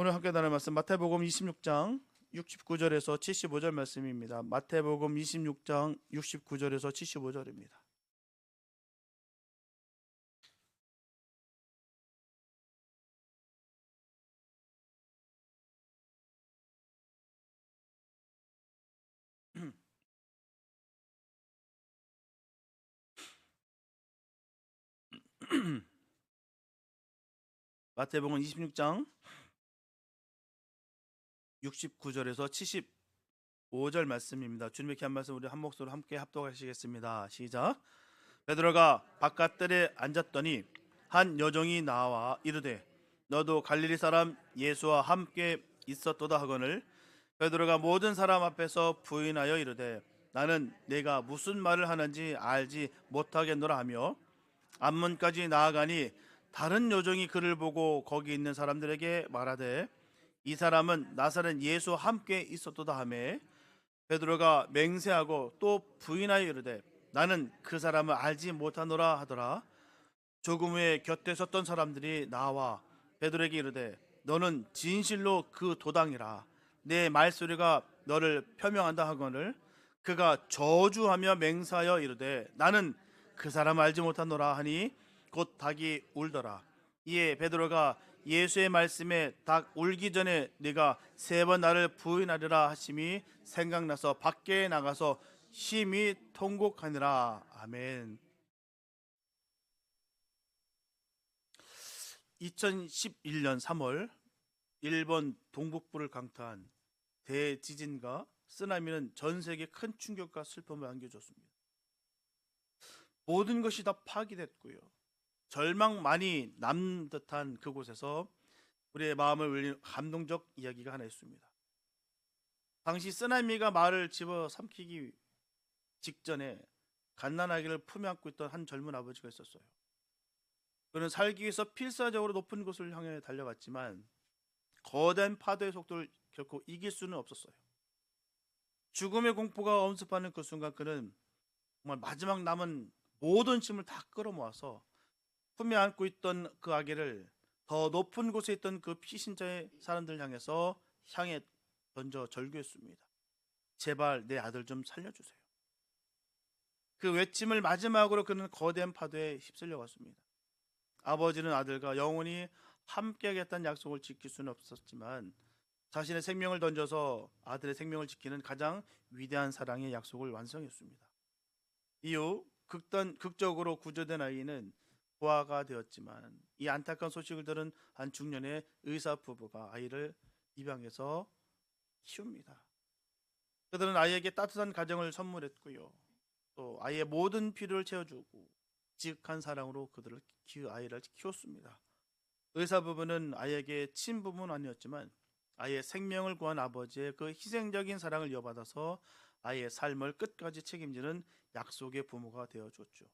오늘 함께 나눌 말씀 마태복음 26장 69절에서 75절 말씀입니다. 마태복음 26장 69절에서 75절입니다. 마태복음 26장 69절에서 75절 말씀입니다. 주님의 귀한 말씀 우리 한 목소리로 함께 합독하시겠습니다. 시작. 베드로가 바깥들에 앉았더니 한 여종이 나와 이르되 너도 갈릴리 사람 예수와 함께 있었도다 하거늘 베드로가 모든 사람 앞에서 부인하여 이르되 나는 내가 무슨 말을 하는지 알지 못하겠노라 하며 앞문까지 나아가니 다른 여종이 그를 보고 거기 있는 사람들에게 말하되 이 사람은 나사렛 예수와 함께 있었도다 하매 베드로가 맹세하고 또 부인하여 이르되 나는 그 사람을 알지 못하노라 하더라. 조금 후에 곁에 섰던 사람들이 나와 베드로에게 이르되 너는 진실로 그 도당이라 내 말소리가 너를 표명한다 하거늘 그가 저주하며 맹세하여 이르되 나는 그 사람을 알지 못하노라 하니 곧 닭이 울더라. 이에 베드로가 예수의 말씀에 닭 울기 전에 네가 3번 나를 부인하리라 하심이 생각나서 밖에 나가서 심히 통곡하니라. 아멘. 2011년 3월 일본 동북부를 강타한 대지진과 쓰나미는 전 세계에 큰 충격과 슬픔을 안겨줬습니다. 모든 것이 다 파괴됐고요. 절망만이 남는 듯한 그곳에서 우리의 마음을 울리는 감동적 이야기가 하나 있습니다. 당시 쓰나미가 말을 집어삼키기 직전에 갓난아기를 품에 안고 있던 한 젊은 아버지가 있었어요. 그는 살기 위해서 필사적으로 높은 곳을 향해 달려갔지만 거대한 파도의 속도를 결코 이길 수는 없었어요. 죽음의 공포가 엄습하는 그 순간 그는 정말 마지막 남은 모든 힘을 다 끌어모아서 품에 안고 있던 그 아기를 더 높은 곳에 있던 그 피신자의 사람들 향해 던져 절규했습니다. 제발 내 아들 좀 살려주세요. 그 외침을 마지막으로 그는 거대한 파도에 휩쓸려 갔습니다. 아버지는 아들과 영원히 함께하겠다는 약속을 지킬 수는 없었지만 자신의 생명을 던져서 아들의 생명을 지키는 가장 위대한 사랑의 약속을 완성했습니다. 이후 극적으로 구조된 아이는 부화가 되었지만 이 안타까운 소식을 들은 한 중년의 의사 부부가 아이를 입양해서 키웁니다. 그들은 아이에게 따뜻한 가정을 선물했고요. 또 아이의 모든 필요를 채워주고 지극한 사랑으로 아이를 키웠습니다. 의사 부부는 아이에게 친부모는 아니었지만 아이의 생명을 구한 아버지의 그 희생적인 사랑을 이어받아서 아이의 삶을 끝까지 책임지는 약속의 부모가 되어줬죠.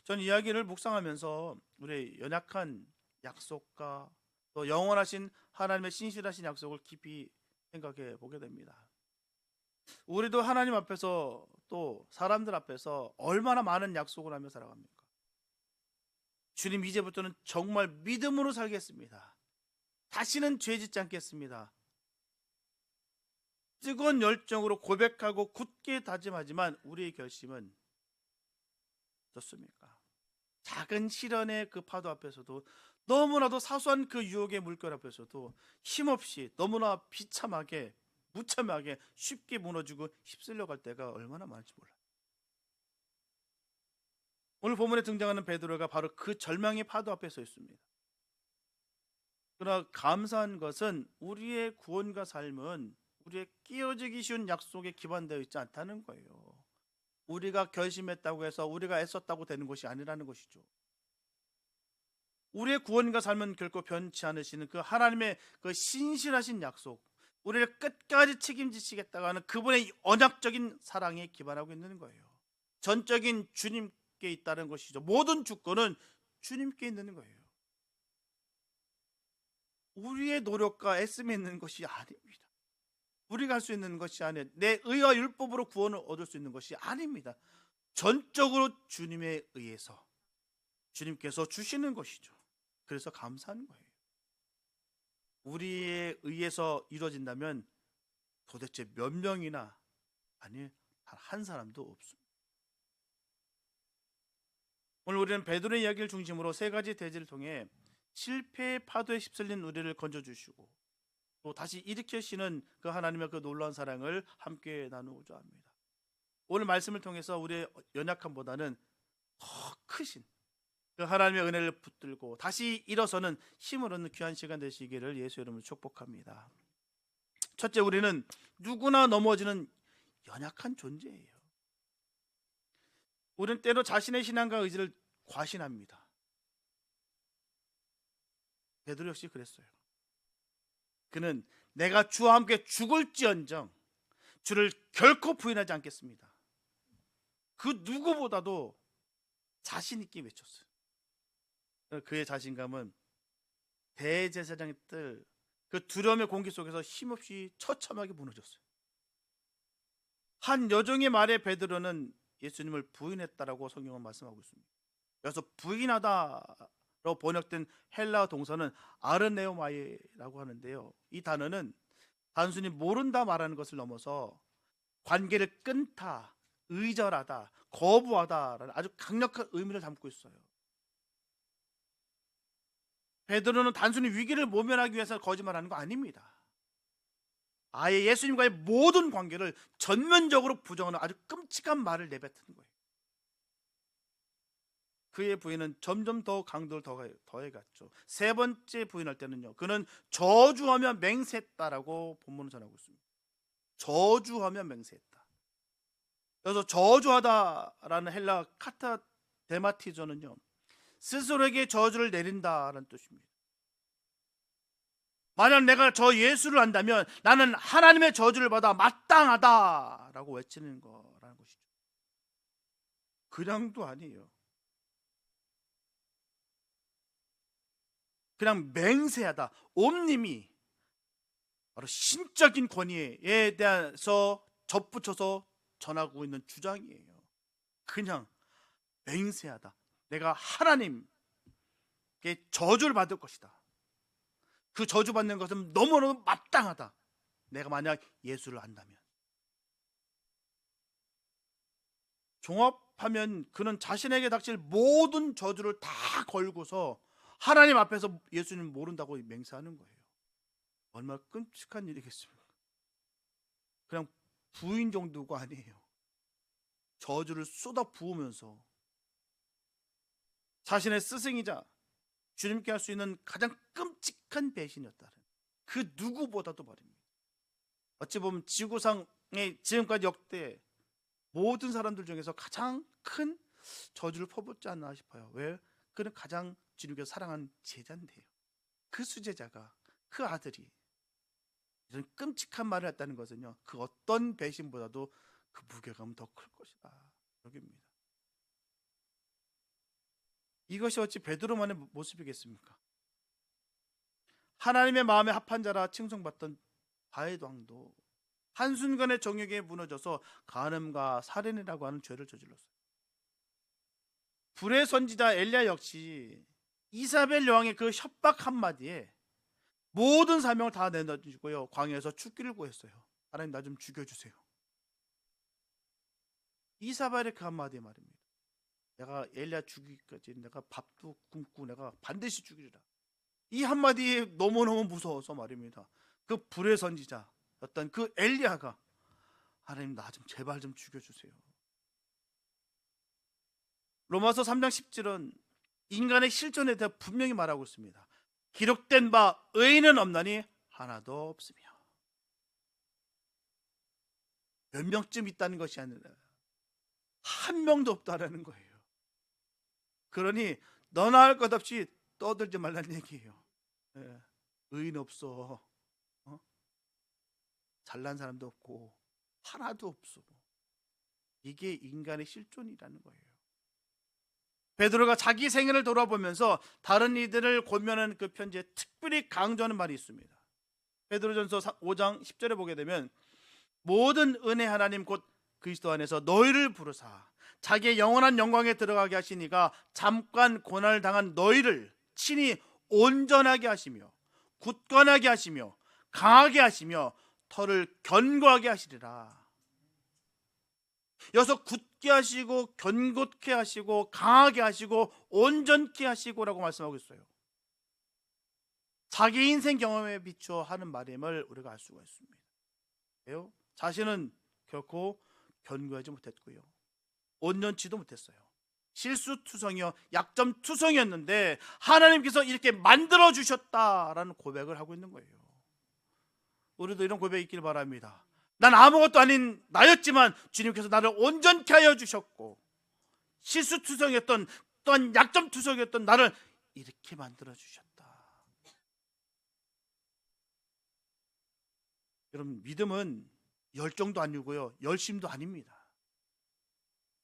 전 이야기를 묵상하면서 우리의 연약한 약속과 또 영원하신 하나님의 신실하신 약속을 깊이 생각해 보게 됩니다. 우리도 하나님 앞에서 또 사람들 앞에서 얼마나 많은 약속을 하며 살아갑니까? 주님, 이제부터는 정말 믿음으로 살겠습니다. 다시는 죄 짓지 않겠습니다. 뜨거운 열정으로 고백하고 굳게 다짐하지만 우리의 결심은 어떻습니까? 작은 시련의 그 파도 앞에서도 너무나도 사소한 그 유혹의 물결 앞에서도 힘없이 너무나 비참하게 무참하게 쉽게 무너지고 휩쓸려 갈 때가 얼마나 많을지 몰라요. 오늘 본문에 등장하는 베드로가 바로 그 절망의 파도 앞에 서 있습니다. 그러나 감사한 것은 우리의 구원과 삶은 우리의 끼어지기 쉬운 약속에 기반되어 있지 않다는 거예요. 우리가 결심했다고 해서 우리가 애썼다고 되는 것이 아니라는 것이죠. 우리의 구원과 삶은 결코 변치 않으시는 그 하나님의 그 신실하신 약속, 우리를 끝까지 책임지시겠다고 하는 그분의 언약적인 사랑에 기반하고 있는 거예요. 전적인 주님께 있다는 것이죠. 모든 주권은 주님께 있는 거예요. 우리의 노력과 애씀에 있는 것이 아닙니다. 우리가 할 수 있는 것이 아니에요. 내 의와 율법으로 구원을 얻을 수 있는 것이 아닙니다. 전적으로 주님에 의해서 주님께서 주시는 것이죠. 그래서 감사한 거예요. 우리에 의해서 이루어진다면 도대체 몇 명이나, 아니 단 한 사람도 없습니다. 오늘 우리는 베드로의 이야기를 중심으로 세 가지 대지를 통해 실패의 파도에 휩쓸린 우리를 건져주시고 또 다시 일으키시는 그 하나님의 그 놀라운 사랑을 함께 나누고자 합니다. 오늘 말씀을 통해서 우리의 연약함보다는 더 크신 그 하나님의 은혜를 붙들고 다시 일어서는 힘을 얻는 귀한 시간 되시기를 예수 이름으로 축복합니다. 첫째, 우리는 누구나 넘어지는 연약한 존재예요. 우리는 때로 자신의 신앙과 의지를 과신합니다. 베드로 역시 그랬어요. 그는 내가 주와 함께 죽을지언정 주를 결코 부인하지 않겠습니다. 그 누구보다도 자신 있게 외쳤어요. 그의 자신감은 대제사장의 뜰 그 두려움의 공기 속에서 힘없이 처참하게 무너졌어요. 한 여종의 말에 베드로는 예수님을 부인했다라고 성경은 말씀하고 있습니다. 그래서 부인하다로 번역된 헬라어 동사는 아르네오마이라고 하는데요. 이 단어는 단순히 모른다 말하는 것을 넘어서 관계를 끊다, 의절하다, 거부하다라는 아주 강력한 의미를 담고 있어요. 베드로는 단순히 위기를 모면하기 위해서 거짓말하는 거 아닙니다. 아예 예수님과의 모든 관계를 전면적으로 부정하는 아주 끔찍한 말을 내뱉은 거예요. 그의 부인은 점점 더 강도를 더해갔죠. 세 번째 부인할 때는요, 그는 저주하며 맹세했다라고 본문을 전하고 있습니다. 저주하며 맹세했다. 그래서 저주하다라는 헬라 카타데마티저는요, 스스로에게 저주를 내린다라는 뜻입니다. 만약 내가 저 예수를 안다면 나는 하나님의 저주를 받아 마땅하다라고 외치는 거라는 것이죠. 그냥도 아니에요. 그냥 맹세하다, 옴님이 바로 신적인 권위에 대해서 접붙여서 전하고 있는 주장이에요. 그냥 맹세하다. 내가 하나님께 저주를 받을 것이다. 그 저주받는 것은 너무너무 마땅하다. 내가 만약 예수를 안다면. 종합하면 그는 자신에게 닥칠 모든 저주를 다 걸고서 하나님 앞에서 예수님 모른다고 맹세하는 거예요. 얼마나 끔찍한 일이겠습니까? 그냥 부인 정도가 아니에요. 저주를 쏟아 부으면서 자신의 스승이자 주님께 할 수 있는 가장 끔찍한 배신이었다는 그 누구보다도 말입니다. 어찌 보면 지구상의 지금까지 역대 모든 사람들 중에서 가장 큰 저주를 퍼붓지 않나 싶어요. 왜? 그는 가장 주님께서 사랑하는 제자인데요. 그 수제자가, 그 아들이 이런 끔찍한 말을 했다는 것은요, 그 어떤 배신보다도 그 무게감은 더 클 것이다 여깁니다. 이것이 어찌 베드로만의 모습이겠습니까? 하나님의 마음에 합한 자라 칭송받던 바에도 왕도 한순간의 정욕에 무너져서 간음과 살인이라고 하는 죄를 저질렀어요. 불의 선지자 엘리야 역시 이사벨 여왕의 그 협박 한마디에 모든 사명을 다 내놔주고요, 광야에서 죽기를 구했어요. 하나님 나 좀 죽여주세요. 이사벨의 그 한마디 말입니다. 내가 엘리야 죽이기까지 내가 밥도 굶고 내가 반드시 죽이리라. 이 한마디에 너무너무 무서워서 말입니다. 그 불의 선지자였던 그 엘리야가 하나님 나 좀 제발 좀 죽여주세요. 로마서 3장 10절은 인간의 실존에 대해 분명히 말하고 있습니다. 기록된 바 의인은 없나니 하나도 없으며. 몇 명쯤 있다는 것이 아니라 한 명도 없다라는 거예요. 그러니 너나 할 것 없이 떠들지 말라는 얘기예요. 의인 없어. 잘난 사람도 없고 하나도 없어. 이게 인간의 실존이라는 거예요. 베드로가 자기 생애를 돌아보면서 다른 이들을 권면하는 그 편지에 특별히 강조하는 말이 있습니다. 베드로전서 5장 10절에 보게 되면 모든 은혜 하나님 곧 그리스도 안에서 너희를 부르사 자기의 영원한 영광에 들어가게 하시니가 잠깐 고난을 당한 너희를 친히 온전하게 하시며 굳건하게 하시며 강하게 하시며 터를 견고하게 하시리라. 여기서 굳게 하시고 견고케 하시고 강하게 하시고 온전케 하시고라고 말씀하고 있어요. 자기 인생 경험에 비추어 하는 말임을 우리가 알 수가 있습니다. 왜요? 자신은 결코 견고하지 못했고요, 온전치도 못했어요. 실수투성이요, 약점투성이었는데 하나님께서 이렇게 만들어 주셨다라는 고백을 하고 있는 거예요. 우리도 이런 고백이 있길 바랍니다. 난 아무것도 아닌 나였지만 주님께서 나를 온전케 하여 주셨고, 실수투성이었던 또한 약점투성이었던 나를 이렇게 만들어 주셨다. 여러분, 믿음은 열정도 아니고요, 열심도 아닙니다.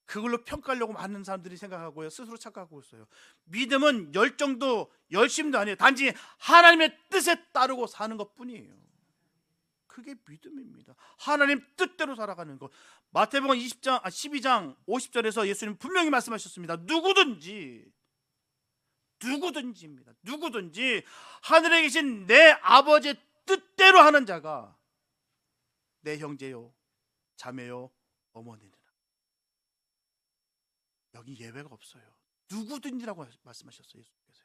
그걸로 평가하려고 많은 사람들이 생각하고요, 스스로 착각하고 있어요. 믿음은 열정도 열심도 아니에요. 단지 하나님의 뜻에 따르고 사는 것뿐이에요. 그게 믿음입니다. 하나님 뜻대로 살아가는 것. 마태복음 12장 50절에서 예수님 분명히 말씀하셨습니다. 누구든지입니다. 누구든지 하늘에 계신 내 아버지의 뜻대로 하는 자가 내 형제요, 자매요, 어머니니라. 여기 예외가 없어요. 누구든지라고 말씀하셨어요, 예수님께서.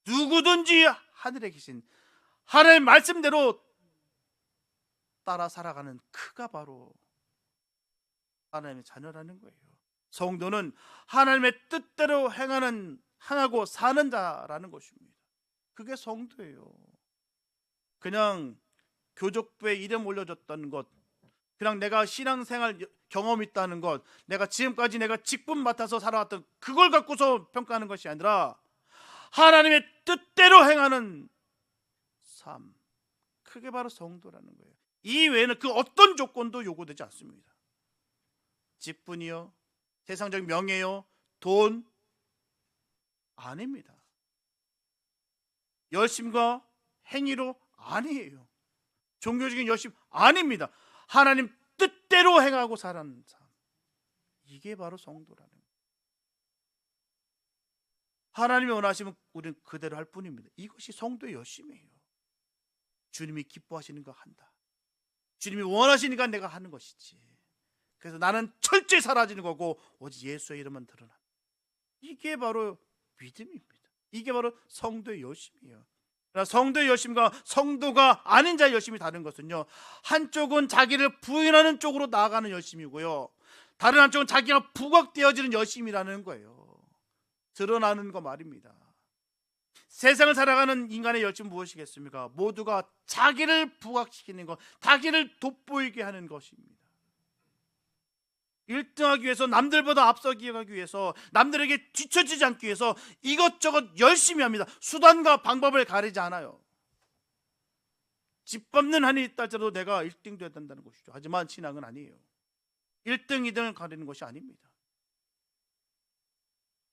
누구든지 하늘에 계신 하나님의 말씀대로 따라 살아가는 그가 바로 하나님의 자녀라는 거예요. 성도는 하나님의 뜻대로 행하고 사는 자라는 것입니다. 그게 성도예요. 그냥 교족부에 이름 올려줬던 것, 그냥 내가 신앙생활 경험 있다는 것, 내가 지금까지 내가 직분 맡아서 살아왔던 그걸 갖고서 평가하는 것이 아니라 하나님의 뜻대로 행하는 삶, 그게 바로 성도라는 거예요. 이 외에는 그 어떤 조건도 요구되지 않습니다. 직분이요, 세상적인 명예요, 돈 아닙니다. 열심과 행위로 아니에요. 종교적인 열심 아닙니다. 하나님 뜻대로 행하고 살아가는 삶, 이게 바로 성도라는 거예요. 하나님이 원하시면 우리는 그대로 할 뿐입니다. 이것이 성도의 열심이에요. 주님이 기뻐하시는 거 한다. 주님이 원하시니까 내가 하는 것이지. 그래서 나는 철저히 사라지는 거고 오직 예수의 이름만 드러나. 이게 바로 믿음입니다. 이게 바로 성도의 열심이에요. 성도의 열심과 성도가 아닌 자의 열심이 다른 것은요, 한쪽은 자기를 부인하는 쪽으로 나아가는 열심이고요, 다른 한쪽은 자기가 부각되어지는 열심이라는 거예요. 드러나는 거 말입니다. 세상을 살아가는 인간의 열심은 무엇이겠습니까? 모두가 자기를 부각시키는 것, 자기를 돋보이게 하는 것입니다. 1등하기 위해서, 남들보다 앞서기 위해서, 남들에게 뒤처지지 않기 위해서 이것저것 열심히 합니다. 수단과 방법을 가리지 않아요. 집 밟는 한이 있다 할지라도 내가 1등 되어야 된다는 것이죠. 하지만 신앙은 아니에요. 1등, 2등을 가리는 것이 아닙니다.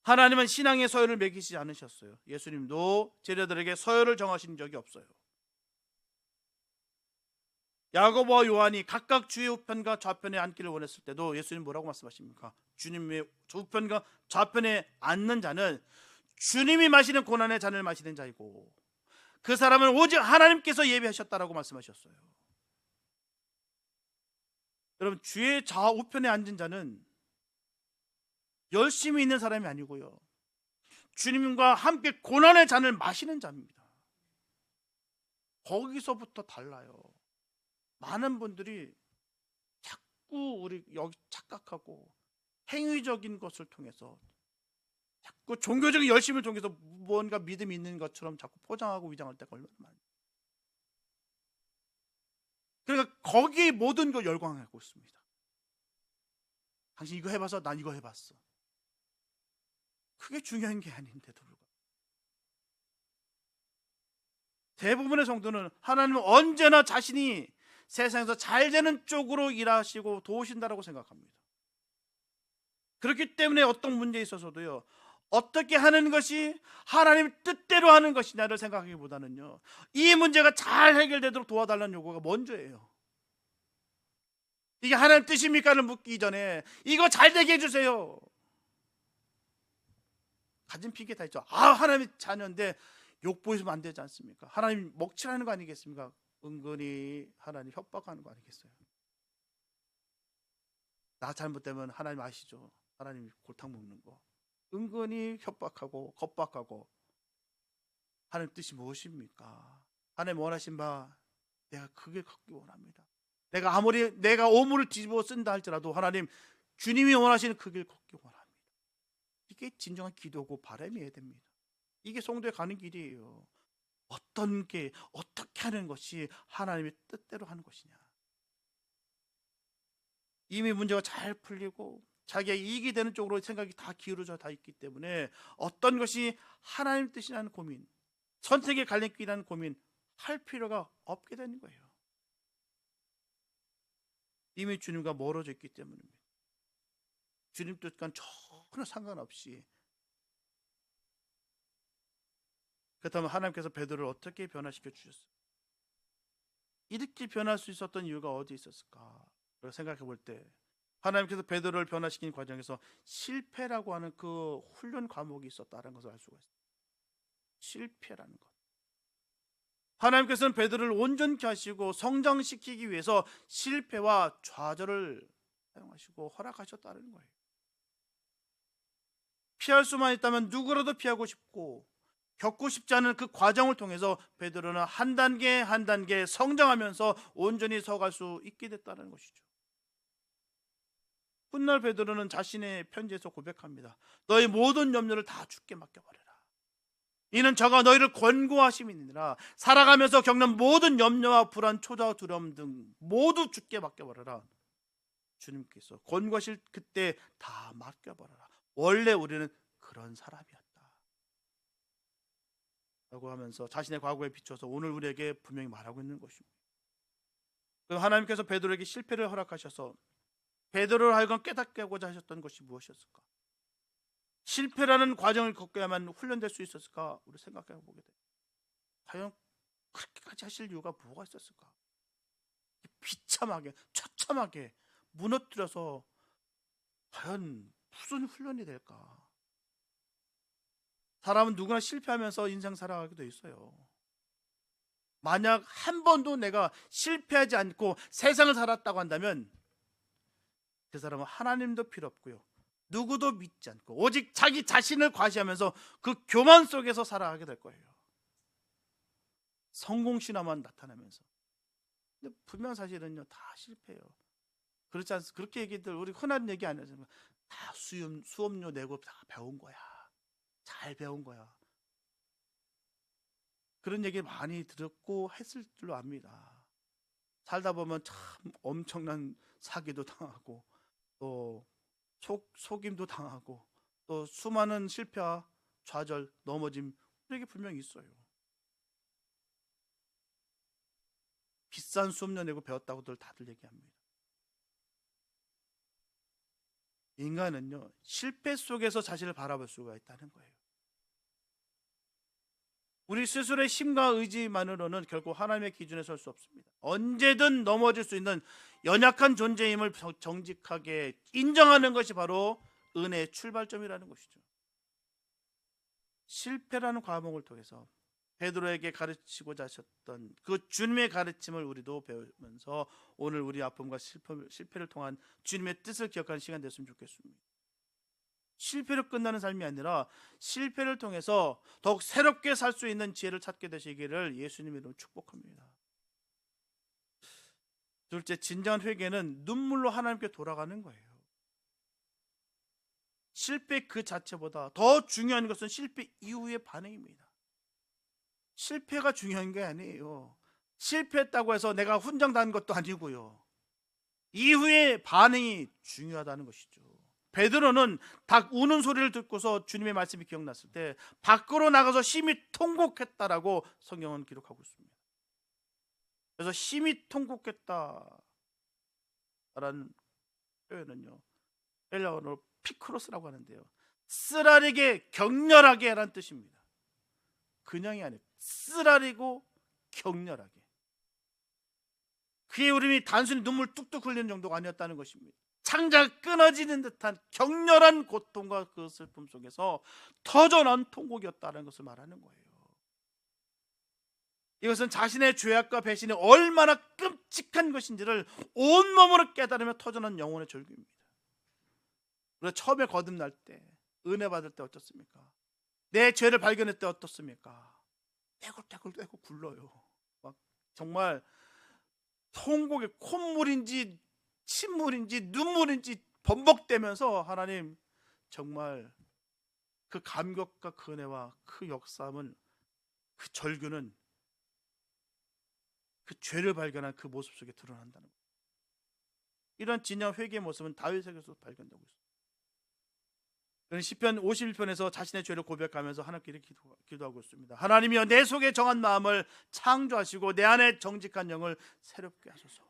하나님은 신앙의 서열을 매기시지 않으셨어요. 예수님도 제자들에게 서열을 정하신 적이 없어요. 야고보와 요한이 각각 주의 우편과 좌편에 앉기를 원했을 때도 예수님 뭐라고 말씀하십니까? 주님의 우편과 좌편에 앉는 자는 주님이 마시는 고난의 잔을 마시는 자이고 그 사람은 오직 하나님께서 예비하셨다라고 말씀하셨어요. 여러분, 주의 좌우편에 앉은 자는 열심히 있는 사람이 아니고요, 주님과 함께 고난의 잔을 마시는 자입니다. 거기서부터 달라요. 많은 분들이 자꾸 우리 여기 착각하고 행위적인 것을 통해서, 자꾸 종교적인 열심을 통해서 뭔가 믿음이 있는 것처럼 자꾸 포장하고 위장할 때가 얼마나 많아요. 그러니까 거기 모든 걸 열광하고 있습니다. 당신 이거 해봐서 난 이거 해봤어. 그게 중요한 게 아닌데도 불구하고 대부분의 성도는 하나님은 언제나 자신이 세상에서 잘 되는 쪽으로 일하시고 도우신다라고 생각합니다. 그렇기 때문에 어떤 문제에 있어서도요, 어떻게 하는 것이 하나님 뜻대로 하는 것이냐를 생각하기보다는요, 이 문제가 잘 해결되도록 도와달라는 요구가 먼저예요. 이게 하나님 뜻입니까를 묻기 전에 이거 잘 되게 해주세요. 가진 핑계 다 있죠. 하나님의 자녀인데 욕보이시면 안 되지 않습니까? 하나님 먹칠하는 거 아니겠습니까? 은근히 하나님 협박하는 거 아니겠어요? 나 잘못되면 하나님 아시죠? 하나님 골탕 먹는 거 은근히 협박하고 겁박하고. 하나님 뜻이 무엇입니까? 하나님 원하신 바 내가 그게 갖기 원합니다. 내가 아무리 내가 오물을 뒤집어 쓴다 할지라도 하나님 주님이 원하시는 그 길 걷기 원합니다. 이게 진정한 기도고 바람이어야 됩니다. 이게 성도에 가는 길이에요. 어떤 게 어떻게 하는 것이 하나님의 뜻대로 하는 것이냐. 이미 문제가 잘 풀리고 자기의 이익이 되는 쪽으로 생각이 다 기울어져 다 있기 때문에 어떤 것이 하나님 뜻이라는 고민, 선택의 갈림길이라는 고민 할 필요가 없게 되는 거예요. 이미 주님과 멀어져 있기 때문입니다. 주님 뜻과는 전혀 상관없이. 그렇다면 하나님께서 베드로를 어떻게 변화시켜 주셨어요? 이렇게 변할 수 있었던 이유가 어디 있었을까? 생각해 볼 때 하나님께서 베드로를 변화시키는 과정에서 실패라고 하는 그 훈련 과목이 있었다는 것을 알 수가 있어요. 실패라는 것. 하나님께서는 베드로를 온전케 하시고 성장시키기 위해서 실패와 좌절을 사용하시고 허락하셨다는 거예요. 피할 수만 있다면 누구라도 피하고 싶고 겪고 싶지 않은 그 과정을 통해서 베드로는 한 단계 한 단계 성장하면서 온전히 서갈 수 있게 됐다는 것이죠. 훗날 베드로는 자신의 편지에서 고백합니다. 너희 모든 염려를 다 주께 맡겨버려라. 이는 저가 너희를 권고하심이니라. 살아가면서 겪는 모든 염려와 불안, 초조와 두려움 등 모두 주께 맡겨버려라. 주님께서 권고하실 그때 다 맡겨버려라. 원래 우리는 그런 사람이었다 라고 하면서 자신의 과거에 비춰서 오늘 우리에게 분명히 말하고 있는 것입니다. 하나님께서 베드로에게 실패를 허락하셔서 베드로를 하여금 깨닫게 하고자 하셨던 것이 무엇이었을까? 실패라는 과정을 겪어야만 훈련될 수 있었을까? 우리 생각해 보게 돼요. 과연 그렇게까지 하실 이유가 뭐가 있었을까? 비참하게 처참하게 무너뜨려서 과연 무슨 훈련이 될까? 사람은 누구나 실패하면서 인생 살아가게 돼 있어요. 만약 한 번도 내가 실패하지 않고 세상을 살았다고 한다면 그 사람은 하나님도 필요 없고요, 누구도 믿지 않고 오직 자기 자신을 과시하면서 그 교만 속에서 살아가게 될 거예요. 성공신화만 나타나면서. 근데 분명 사실은요, 다 실패해요. 그렇지 않습니까? 그렇게 얘기들 우리 흔한 얘기 안 하잖아요. 다 수업료 내고 다 배운 거야. 잘 배운 거야. 그런 얘기 많이 들었고 했을 줄로 압니다. 살다 보면 참 엄청난 사기도 당하고 또 속임도 당하고 또 수많은 실패와 좌절, 넘어짐 우리에게 분명히 있어요. 비싼 수업료 내고 배웠다고들 다들 얘기합니다. 인간은요, 실패 속에서 자신을 바라볼 수가 있다는 거예요. 우리 스스로의 힘과 의지만으로는 결국 하나님의 기준에 설 수 없습니다. 언제든 넘어질 수 있는 연약한 존재임을 정직하게 인정하는 것이 바로 은혜의 출발점이라는 것이죠. 실패라는 과목을 통해서 베드로에게 가르치고자 하셨던 그 주님의 가르침을 우리도 배우면서 오늘 우리 아픔과 실패를 통한 주님의 뜻을 기억하는 시간 됐으면 좋겠습니다. 실패로 끝나는 삶이 아니라 실패를 통해서 더욱 새롭게 살 수 있는 지혜를 찾게 되시기를 예수님 이름으로 축복합니다. 둘째, 진정한 회개는 눈물로 하나님께 돌아가는 거예요. 실패 그 자체보다 더 중요한 것은 실패 이후의 반응입니다. 실패가 중요한 게 아니에요. 실패했다고 해서 내가 훈장당한 것도 아니고요, 이후의 반응이 중요하다는 것이죠. 베드로는 닭 우는 소리를 듣고서 주님의 말씀이 기억났을 때 밖으로 나가서 심히 통곡했다라고 성경은 기록하고 있습니다. 그래서 심히 통곡했다라는 표현은요, 헬라어로 피크로스라고 하는데요, 쓰라리게 격렬하게 라는 뜻입니다. 그냥이 아니에요. 쓰라리고 격렬하게. 그의 울음이 단순히 눈물 뚝뚝 흘리는 정도가 아니었다는 것입니다. 창자가 끊어지는 듯한 격렬한 고통과 그 슬픔 속에서 터져난 통곡이었다는 것을 말하는 거예요. 이것은 자신의 죄악과 배신이 얼마나 끔찍한 것인지를 온몸으로 깨달으며 터져난 영혼의 절규입니다. 우리가 처음에 거듭날 때, 은혜 받을 때 어떻습니까? 내 죄를 발견할 때 어떻습니까? 떼굴떼굴 굴러요. 막 정말 통곡에 콧물인지 침물인지 눈물인지 번복되면서 하나님 정말 그 감격과 그 은혜와 그 역사함은, 그 절규는 그 죄를 발견한 그 모습 속에 드러난다는 거예요. 이런 진정 회개의 모습은 다윗에게서 발견되고 있습니다. 그는 시편 51편에서 자신의 죄를 고백하면서 하나님께 기도하고 있습니다. 하나님이여, 내 속에 정한 마음을 창조하시고 내 안에 정직한 영을 새롭게 하소서.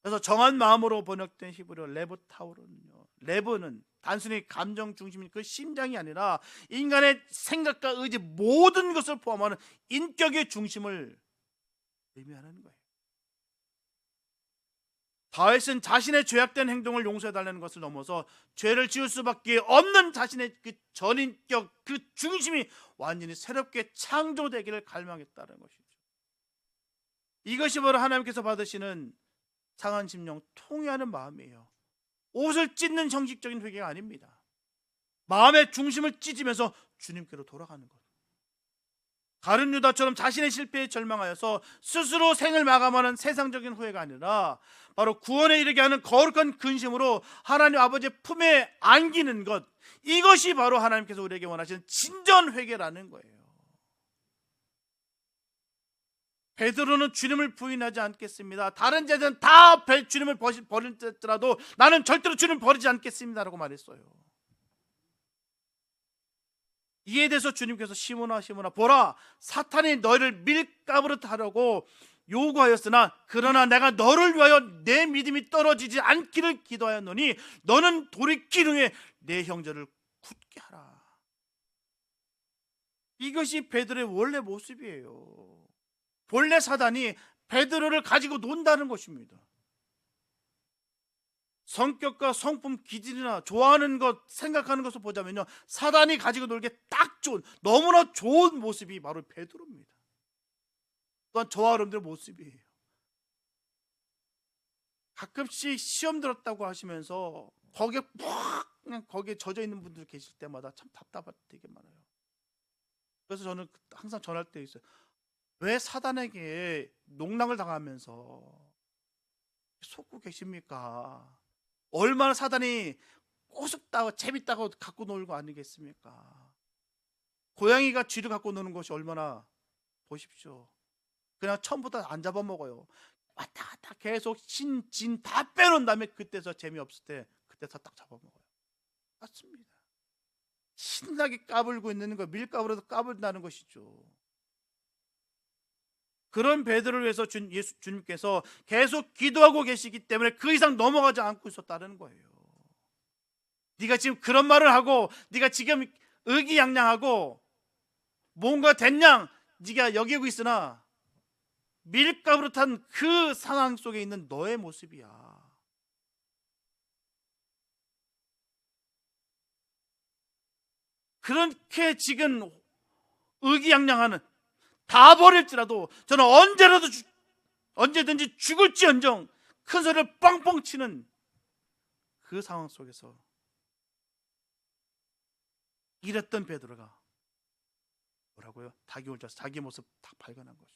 그래서 정한 마음으로 번역된 히브리어 레브타우르는요, 레브는 단순히 감정 중심인 그 심장이 아니라 인간의 생각과 의지 모든 것을 포함하는 인격의 중심을 의미하는 거예요. 다윗은 자신의 죄악된 행동을 용서해달라는 것을 넘어서 죄를 지을 수밖에 없는 자신의 그 전인격, 그 중심이 완전히 새롭게 창조되기를 갈망했다는 것이죠. 이것이 바로 하나님께서 받으시는 상한 심령, 통회하는 마음이에요. 옷을 찢는 형식적인 회개가 아닙니다. 마음의 중심을 찢으면서 주님께로 돌아가는 것. 가룟 유다처럼 자신의 실패에 절망하여서 스스로 생을 마감하는 세상적인 후회가 아니라 바로 구원에 이르게 하는 거룩한 근심으로 하나님 아버지의 품에 안기는 것, 이것이 바로 하나님께서 우리에게 원하시는 진전 회개라는 거예요. 베드로는 주님을 부인하지 않겠습니다. 다른 제자는 다 주님을 버릴지라도 나는 절대로 주님을 버리지 않겠습니다라고 말했어요. 이에 대해서 주님께서 시몬아 보라, 사탄이 너희를 밀가부르듯 하려고 요구하였으나 그러나 내가 너를 위하여 내 믿음이 떨어지지 않기를 기도하였노니 너는 돌이킨 후에 내 형제를 굳게 하라. 이것이 베드로의 원래 모습이에요. 본래 사단이 베드로를 가지고 논다는 것입니다. 성격과 성품, 기질이나 좋아하는 것, 생각하는 것을 보자면요, 사단이 가지고 놀기에 딱 좋은, 너무나 좋은 모습이 바로 베드로입니다. 또한 저와 여러분들의 모습이에요. 가끔씩 시험 들었다고 하시면서 거기에 그냥 거기에 젖어 있는 분들 계실 때마다 참 답답할 때 되게 많아요. 그래서 저는 항상 전할 때 있어요. 왜 사단에게 농락을 당하면서 속고 계십니까? 얼마나 사단이 꼬습다고 재밌다고 갖고 놀고 아니겠습니까? 고양이가 쥐를 갖고 노는 것이 얼마나, 보십시오. 그냥 처음부터 안 잡아먹어요. 왔다 갔다 계속 진 다 빼놓은 다음에 그때서 재미없을 때 그때서 딱 잡아먹어요. 맞습니다. 신나게 까불고 있는 거, 밀가부라도 까불다는 것이죠. 그런 베드로를 위해서 주님께서 계속 기도하고 계시기 때문에 그 이상 넘어가지 않고 있었다는 거예요. 네가 지금 그런 말을 하고 네가 지금 의기양양하고 뭔가 된양 네가 여기고 있으나 밀가부릇한 그 상황 속에 있는 너의 모습이야. 그렇게 지금 의기양양하는, 다 버릴지라도 저는 언제든지 죽을지언정 큰 소리를 뻥뻥 치는 그 상황 속에서 이랬던 베드로가 뭐라고요? 닭이 올자서 자기 모습 딱 발견한 거죠.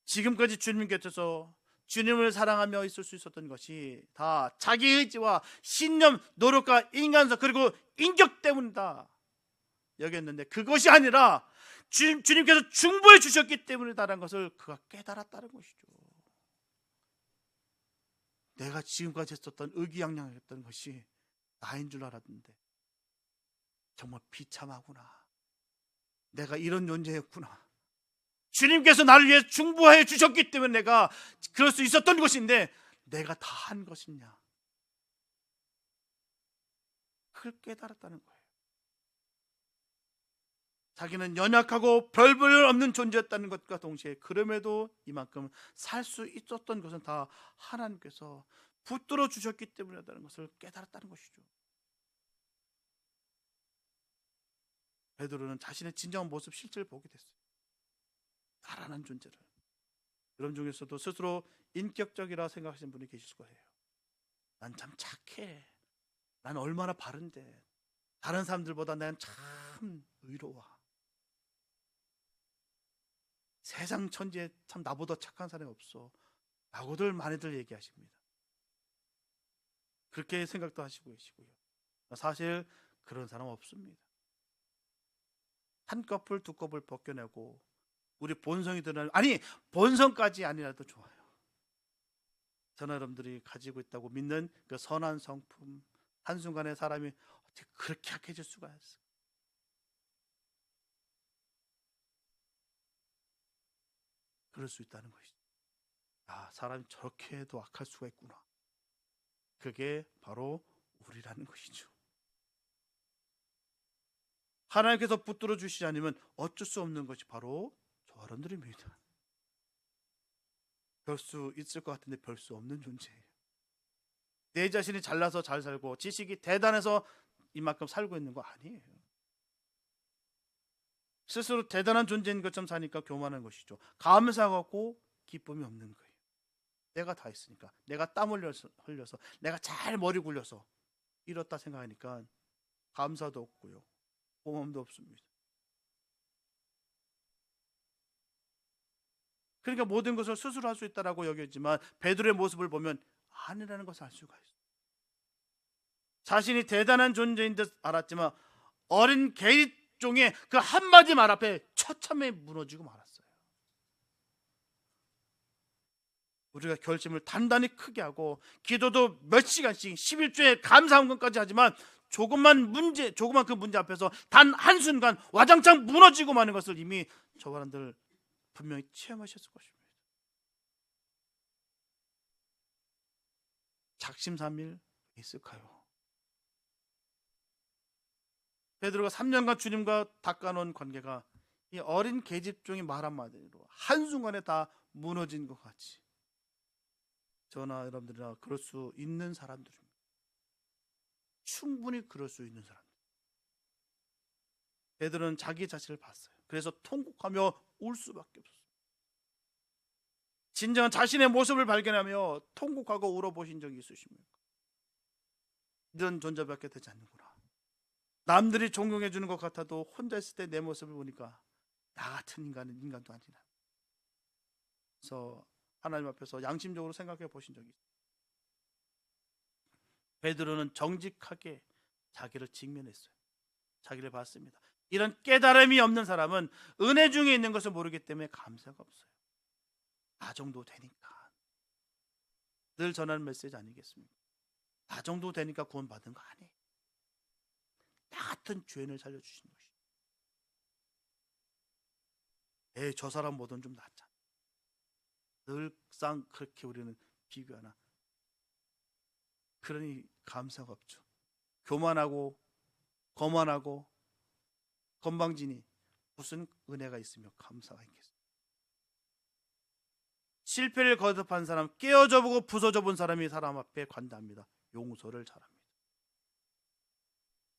지금까지 주님 곁에서 주님을 사랑하며 있을 수 있었던 것이 다 자기 의지와 신념, 노력과 인간성, 그리고 인격 때문이다 여겼는데, 그것이 아니라 주님께서 중보해 주셨기 때문이다라는 것을 그가 깨달았다는 것이죠. 내가 지금까지 했었던 의기양양했던 것이 나인 줄 알았는데 정말 비참하구나. 내가 이런 존재였구나. 주님께서 나를 위해 중보해 주셨기 때문에 내가 그럴 수 있었던 것인데 내가 다 한 것이냐, 그걸 깨달았다는 거예요. 자기는 연약하고 별 볼 일 없는 존재였다는 것과 동시에 그럼에도 이만큼 살 수 있었던 것은 다 하나님께서 붙들어 주셨기 때문이라는 것을 깨달았다는 것이죠. 베드로는 자신의 진정한 모습 실제를 보게 됐어요. 살아난 존재를. 여러분 중에서도 스스로 인격적이라 생각하시는 분이 계실 거예요. 난 참 착해. 난 얼마나 바른데. 다른 사람들보다 난 참 의로워. 세상 천지에 참 나보다 착한 사람이 없어. 라고들 많이들 얘기하십니다. 그렇게 생각도 하시고 계시고요. 사실 그런 사람 없습니다. 한 껍을 두 껍을 벗겨내고 우리 본성이 드러나는, 아니 본성까지 아니라도 좋아요. 저는 여러분들이 가지고 있다고 믿는 그 선한 성품, 한순간에 사람이 어떻게 그렇게 약해질 수가 있어요. 그럴 수 있다는 것이죠. 아, 사람이 저렇게 해도 악할 수가 있구나. 그게 바로 우리라는 것이죠. 하나님께서 붙들어 주시지 않으면 어쩔 수 없는 것이 바로 저 여러분들입니다. 별 수 있을 것 같은데 별 수 없는 존재예요. 내 자신이 잘나서 잘 살고 지식이 대단해서 이만큼 살고 있는 거 아니에요. 스스로 대단한 존재인 것처럼 사니까 교만한 것이죠. 감사하고 기쁨이 없는 거예요. 내가 다 했으니까, 내가 땀 흘려서 내가 잘 머리 굴려서 이렇다 생각하니까 감사도 없고요, 고마움도 없습니다. 그러니까 모든 것을 스스로 할 수 있다라고 여겼지만 베드로의 모습을 보면 아니라는 것을 알 수가 있어요. 자신이 대단한 존재인 듯 알았지만 어린 개릿종의 그 한마디 말 앞에 처참히 무너지고 말았어요. 우리가 결심을 단단히 크게 하고 기도도 몇 시간씩 11주에 감사한 것까지 하지만 조그만 그 문제 앞에서 단 한순간 와장창 무너지고 마는 것을 이미 저 사람들 분명히 체험하셨을 것입니다. 작심삼일 있을까요? 베드로가 3년간 주님과 닦아놓은 관계가 이 어린 계집종이 말 한마디로 한순간에 다 무너진 것 같이 저나 여러분들이나 그럴 수 있는 사람들입니다. 충분히 그럴 수 있는 사람들. 베드로는 자기 자신을 봤어요. 그래서 통곡하며 울 수밖에 없었어요. 진정한 자신의 모습을 발견하며 통곡하고 울어보신 적이 있으십니까? 이런 존재밖에 되지 않는구나. 남들이 존경해 주는 것 같아도 혼자 있을 때 내 모습을 보니까 나 같은 인간도 아니라. 그래서 하나님 앞에서 양심적으로 생각해 보신 적이 있어요. 베드로는 정직하게 자기를 직면했어요. 자기를 봤습니다. 이런 깨달음이 없는 사람은 은혜 중에 있는 것을 모르기 때문에 감사가 없어요. 나 정도 되니까. 늘 전하는 메시지 아니겠습니까? 나 정도 되니까 구원받은 거 아니에요. 나 같은 죄인을 살려주신 것이죠. 저 사람보다는 좀 낫잖아. 늘상 그렇게 우리는 비교하나. 그러니 감사가 없죠. 교만하고 거만하고 건방지니 무슨 은혜가 있으며 감사가 있겠어요. 실패를 거듭한 사람, 깨어져 보고 부서져 본 사람이 사람 앞에 관대합니다. 용서를 잘합니다.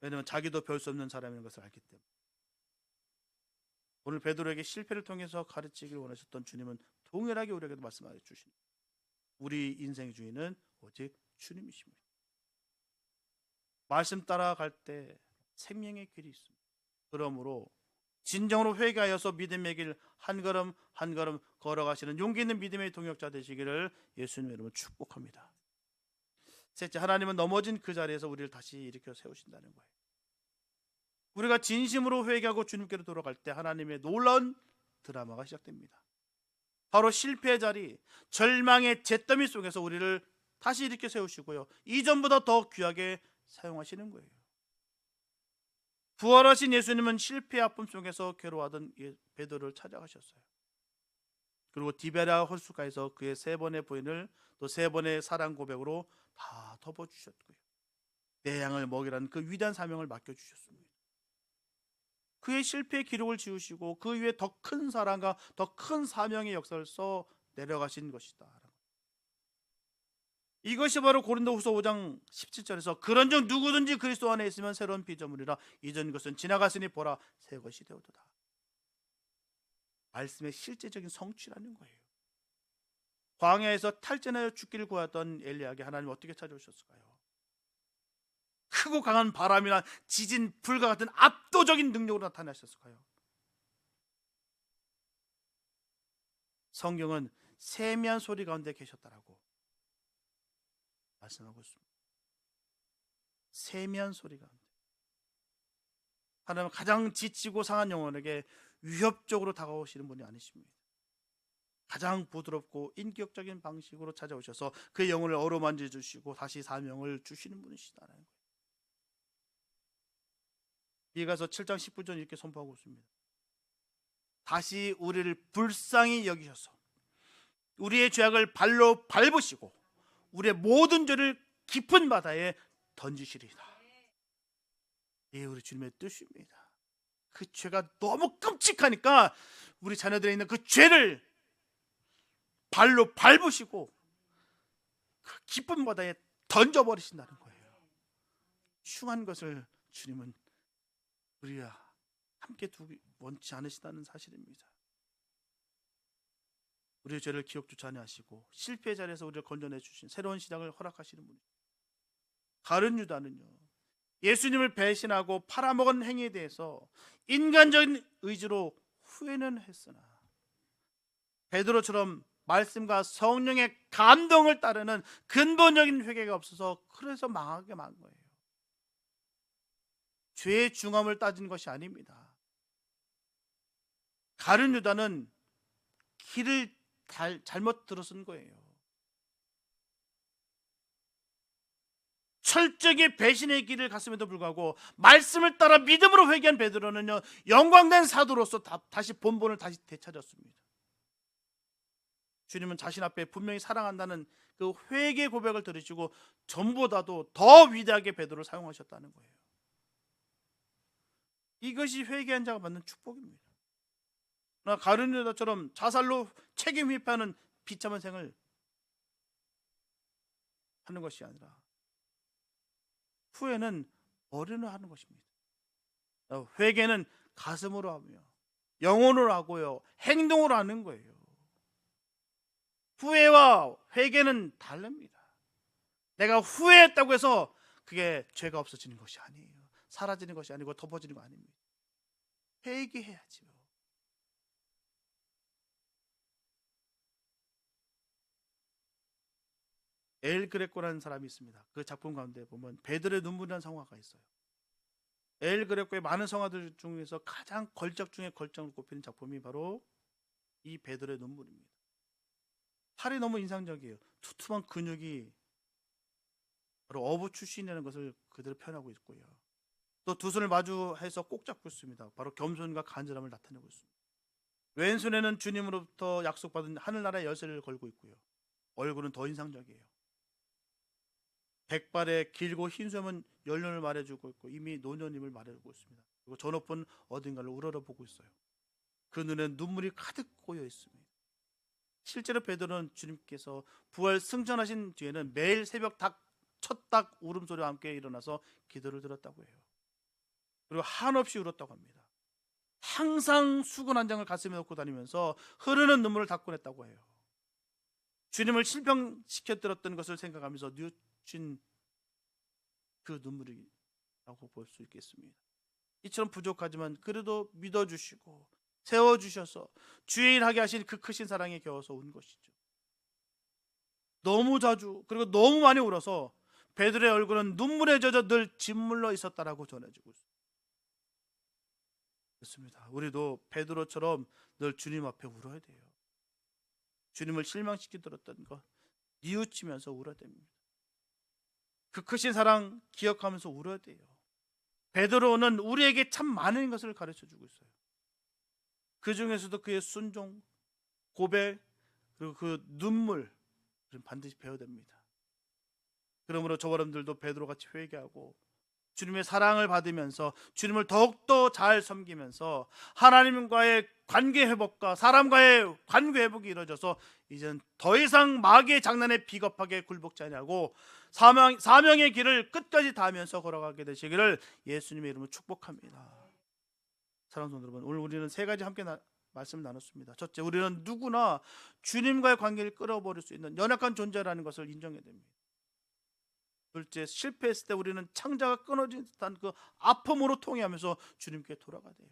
왜냐하면 자기도 별 수 없는 사람인 것을 알기 때문에. 오늘 베드로에게 실패를 통해서 가르치기를 원하셨던 주님은 동일하게 우리에게도 말씀하여 주십니다. 우리 인생의 주인은 오직 주님이십니다. 말씀 따라갈 때 생명의 길이 있습니다. 그러므로 진정으로 회개하여서 믿음의 길 한 걸음 한 걸음 걸어가시는 용기 있는 믿음의 동역자 되시기를 예수님의 이름으로 축복합니다. 셋째, 하나님은 넘어진 그 자리에서 우리를 다시 일으켜 세우신다는 거예요. 우리가 진심으로 회개하고 주님께로 돌아갈 때 하나님의 놀라운 드라마가 시작됩니다. 바로 실패의 자리, 절망의 잿더미 속에서 우리를 다시 일으켜 세우시고요, 이전보다 더 귀하게 사용하시는 거예요. 부활하신 예수님은 실패의 아픔 속에서 괴로워하던 베드로를 찾아가셨어요. 그리고 디베랴 홀수가에서 그의 3번의 부인을 또 3번의 사랑 고백으로 다 덮어주셨고요, 내 양을 먹이라는 그 위대한 사명을 맡겨주셨습니다. 그의 실패의 기록을 지우시고 그 위에 더 큰 사랑과 더 큰 사명의 역사를 써 내려가신 것이다. 이것이 바로 고린도후서 5장 17절에서 그런즉 누구든지 그리스도 안에 있으면 새로운 피조물이라 이전 것은 지나갔으니 보라 새 것이 되었도다. 말씀의 실제적인 성취라는 거예요. 광야에서 탈진하여 죽기를 구하던 엘리야에게 하나님 어떻게 찾아오셨을까요? 크고 강한 바람이나 지진, 불과 같은 압도적인 능력으로 나타나셨을까요? 성경은 세미한 소리 가운데 계셨다라고 말씀하고 있습니다. 세미한 소리 가운데 하나님은 가장 지치고 상한 영혼에게 위협적으로 다가오시는 분이 아니십니다. 가장 부드럽고 인격적인 방식으로 찾아오셔서 그 영혼을 어루만져 주시고 다시 사명을 주시는 분이시다는 거예요. 이가서 7장 19절 이렇게 선포하고 있습니다. 다시 우리를 불쌍히 여기셔서 우리의 죄악을 발로 밟으시고 우리의 모든 죄를 깊은 바다에 던지시리라. 이 우리 주님의 뜻입니다. 그 죄가 너무 끔찍하니까 우리 자녀들에 있는 그 죄를 발로 밟으시고 그 깊은 바다에 던져버리신다는 거예요. 흉한 것을 주님은 우리와 함께 두기 원치 않으시다는 사실입니다. 우리의 죄를 기억조차 아니하시고 실패의 자리에서 우리를 건져내 주신 새로운 시작을 허락하시는 분이죠. 가룟 유다는요, 예수님을 배신하고 팔아먹은 행위에 대해서 인간적인 의지로 후회는 했으나 베드로처럼 말씀과 성령의 감동을 따르는 근본적인 회개가 없어서 그래서 망하게 만 거예요. 죄의 중함을 따진 것이 아닙니다. 가룟 유다는 길을 잘못 들어선 거예요. 철저하게 배신의 길을 갔음에도 불구하고 말씀을 따라 믿음으로 회개한 베드로는요, 영광된 사도로서 다시 본본을 다시 되찾았습니다. 주님은 자신 앞에 분명히 사랑한다는 그 회개 고백을 들으시고 전보다도 더 위대하게 베드로를 사용하셨다는 거예요. 이것이 회개한 자가 받는 축복입니다. 그러나 가룟 유다처럼 자살로 책임 회피하는 비참한 생을 하는 것이 아니라 후회는 머리로 하는 것입니다. 회개는 가슴으로 하며 영혼으로 하고요, 행동으로 하는 거예요. 후회와 회개는 다릅니다. 내가 후회했다고 해서 그게 죄가 없어지는 것이 아니에요. 사라지는 것이 아니고 덮어지는 거 아닙니다. 회개해야지요. 엘 그레코라는 사람이 있습니다. 그 작품 가운데 보면 베드로의 눈물이라는 성화가 있어요. 엘 그레코의 많은 성화들 중에서 가장 걸작 중에 걸작으로 꼽히는 작품이 바로 이 베드로의 눈물입니다. 팔이 너무 인상적이에요. 투툼한 근육이 바로 어부 출신이라는 것을 그대로 표현하고 있고요. 또 두 손을 마주해서 꼭 잡고 있습니다. 바로 겸손과 간절함을 나타내고 있습니다. 왼손에는 주님으로부터 약속받은 하늘나라의 열쇠를 걸고 있고요. 얼굴은 더 인상적이에요. 백발의 길고 흰 수염은 연륜을 말해주고 있고 이미 노년임을 말해주고 있습니다. 그리고 저 높은 어딘가를 우러러보고 있어요. 그 눈에 눈물이 가득 고여 있습니다. 실제로 베드로는 주님께서 부활 승천하신 뒤에는 매일 새벽 첫 닭 울음소리와 함께 일어나서 기도를 드렸다고 해요. 그리고 한없이 울었다고 합니다. 항상 수건 한 장을 가슴에 넣고 다니면서 흐르는 눈물을 닦고 냈다고 해요. 주님을 실패시켜드렸던 것을 생각하면서 뉘우친 그 눈물이라고 볼 수 있겠습니다. 이처럼 부족하지만 그래도 믿어주시고 세워주셔서 주의 일 하게 하신 그 크신 사랑에 겨워서 운 것이죠. 너무 자주 그리고 너무 많이 울어서 베드로의 얼굴은 눈물에 젖어 늘 짓물러 있었다라고 전해지고 있습니다. 그렇습니다. 우리도 베드로처럼 늘 주님 앞에 울어야 돼요. 주님을 실망시키들었던 것 뉘우치면서 울어야 됩니다. 그 크신 사랑 기억하면서 울어야 돼요. 베드로는 우리에게 참 많은 것을 가르쳐주고 있어요. 그 중에서도 그의 순종, 고백, 그리고 그 눈물 반드시 배워야 됩니다. 그러므로 저와 여러분들도 베드로같이 회개하고 주님의 사랑을 받으면서 주님을 더욱더 잘 섬기면서 하나님과의 관계 회복과 사람과의 관계 회복이 이루어져서 이제는 더 이상 마귀의 장난에 비겁하게 굴복지 아니하고 사명의 길을 끝까지 닿으면서 걸어가게 되시기를 예수님의 이름으로 축복합니다. 사랑하는 성도 여러분, 오늘 우리는 세 가지 함께 말씀을 나눴습니다. 첫째, 우리는 누구나 주님과의 관계를 끌어버릴 수 있는 연약한 존재라는 것을 인정해야 됩니다. 둘째, 실패했을 때 우리는 창자가 끊어진 듯한 그 아픔으로 통해하면서 주님께 돌아가야 돼요.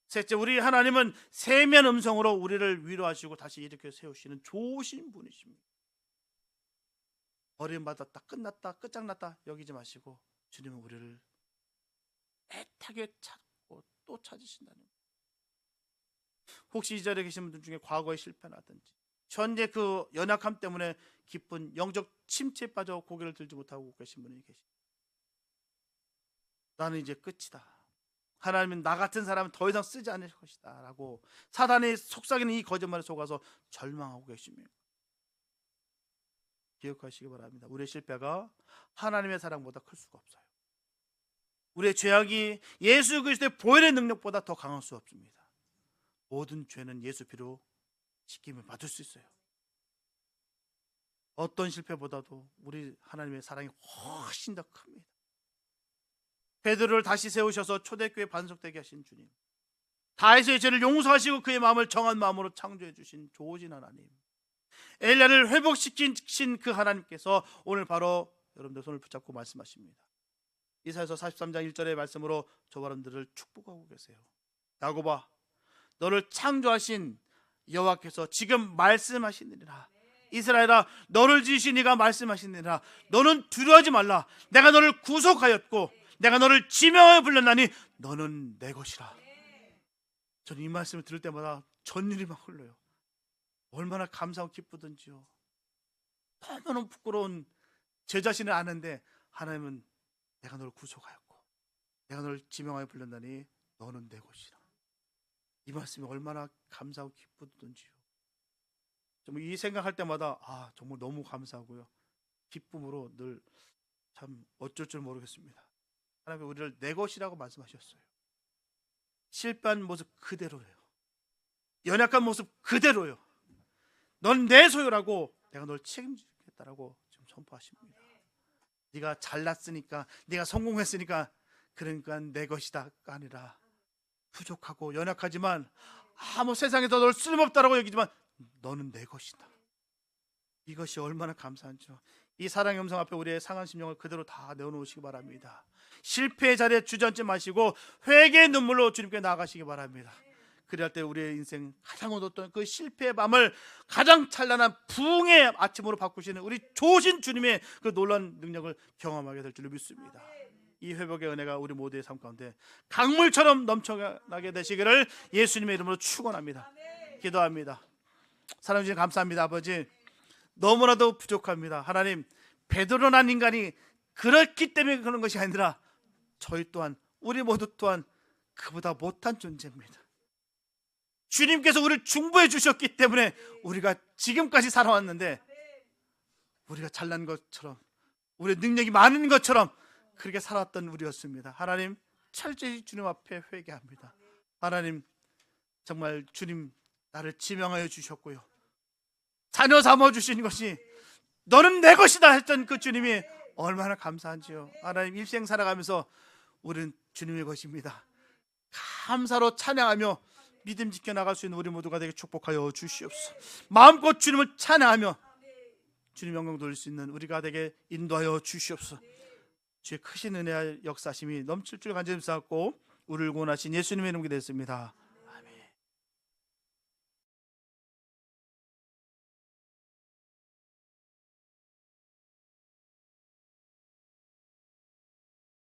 셋째, 우리 하나님은 세면 음성으로 우리를 위로하시고 다시 일으켜 세우시는 좋으신 분이십니다. 버림받았다, 끝났다, 끝장났다 여기지 마시고 주님은 우리를 애타게 찾고 또 찾으신다는 거예요. 혹시 이 자리에 계신 분들 중에 과거에 실패나든지 현재 그 연약함 때문에 깊은 영적 침체에 빠져 고개를 들지 못하고 계신 분이 계십니다. 나는 이제 끝이다, 하나님은 나 같은 사람은 더 이상 쓰지 않을 것이다 라고 사단의 속삭이는 이 거짓말에 속아서 절망하고 계십니다. 기억하시기 바랍니다. 우리의 실패가 하나님의 사랑보다 클 수가 없어요. 우리의 죄악이 예수 그리스도의 보혈의 능력보다 더 강할 수 없습니다. 모든 죄는 예수 피로 씻김을 받을 수 있어요. 어떤 실패보다도 우리 하나님의 사랑이 훨씬 더 큽니다. 베드로를 다시 세우셔서 초대교회 반석되게 하신 주님, 다윗의 죄를 용서하시고 그의 마음을 정한 마음으로 창조해 주신 좋으신 하나님, 엘리야를 회복시키신 그 하나님께서 오늘 바로 여러분들 손을 붙잡고 말씀하십니다. 이사야서 43장 1절의 말씀으로 저와 여러분들을 축복하고 계세요. 야곱아, 너를 창조하신 여호와께서 지금 말씀하시느니라. 이스라엘아, 너를 지으신 이가 말씀하시느니라. 너는 두려워하지 말라. 내가 너를 구속하였고 내가 너를 지명하여 불렀나니 너는 내 것이라. 저는 이 말씀을 들을 때마다 전율이 막 흘러요. 얼마나 감사하고 기쁘던지요. 너무너무 부끄러운 제 자신을 아는데 하나님은 내가 너를 구속하였고 내가 너를 지명하여 불렀나니 너는 내 것이라. 이 말씀이 얼마나 감사하고 기쁘던지요. 정말 이 생각할 때마다 정말 너무 감사하고요, 기쁨으로 늘 참 어쩔 줄 모르겠습니다. 하나님이 우리를 내 것이라고 말씀하셨어요. 실패한 모습 그대로예요. 연약한 모습 그대로요. 넌 내 소유라고 내가 널 책임지겠다라고 지금 선포하십니다. 네가 잘났으니까, 네가 성공했으니까 그러니까 내 것이다가 아니라 부족하고 연약하지만 뭐 세상에서 널 쓸모없다라고 여기지만 너는 내 것이다. 이것이 얼마나 감사한지요. 이 사랑의 음성 앞에 우리의 상한 심령을 그대로 다 내어놓으시기 바랍니다. 실패의 자리에 주저앉지 마시고 회개의 눈물로 주님께 나아가시기 바랍니다. 그럴 때 우리의 인생 가장 어두웠던 그 실패의 밤을 가장 찬란한 부흥의 아침으로 바꾸시는 우리 좋으신 주님의 그 놀라운 능력을 경험하게 될 줄로 믿습니다. 이 회복의 은혜가 우리 모두의 삶 가운데 강물처럼 넘쳐나게 되시기를 예수님의 이름으로 축원합니다. 기도합니다. 사랑해 주신 감사합니다. 아버지, 너무나도 부족합니다. 하나님, 베드로란 인간이 그렇기 때문에 그런 것이 아니라 저희 또한, 우리 모두 또한 그보다 못한 존재입니다. 주님께서 우리를 중보해 주셨기 때문에 우리가 지금까지 살아왔는데, 우리가 잘난 것처럼, 우리의 능력이 많은 것처럼 그렇게 살아왔던 우리였습니다. 하나님, 철저히 주님 앞에 회개합니다. 하나님, 정말 주님 나를 지명하여 주셨고요, 자녀 삼아 주신 것이 너는 내 것이다 했던 그 주님이 얼마나 감사한지요. 하나님, 일생 살아가면서 우리는 주님의 것입니다. 감사로 찬양하며 믿음 지켜나갈 수 있는 우리 모두가 되게 축복하여 주시옵소서. 마음껏 주님을 찬양하며 주님 영광 돌릴 수 있는 우리가 되게 인도하여 주시옵소서. 주의 크신 은혜와 역사심이 넘칠 줄 간절히 믿사옵고 우리를 구원하신 예수님의 이름으로 기도했습니다.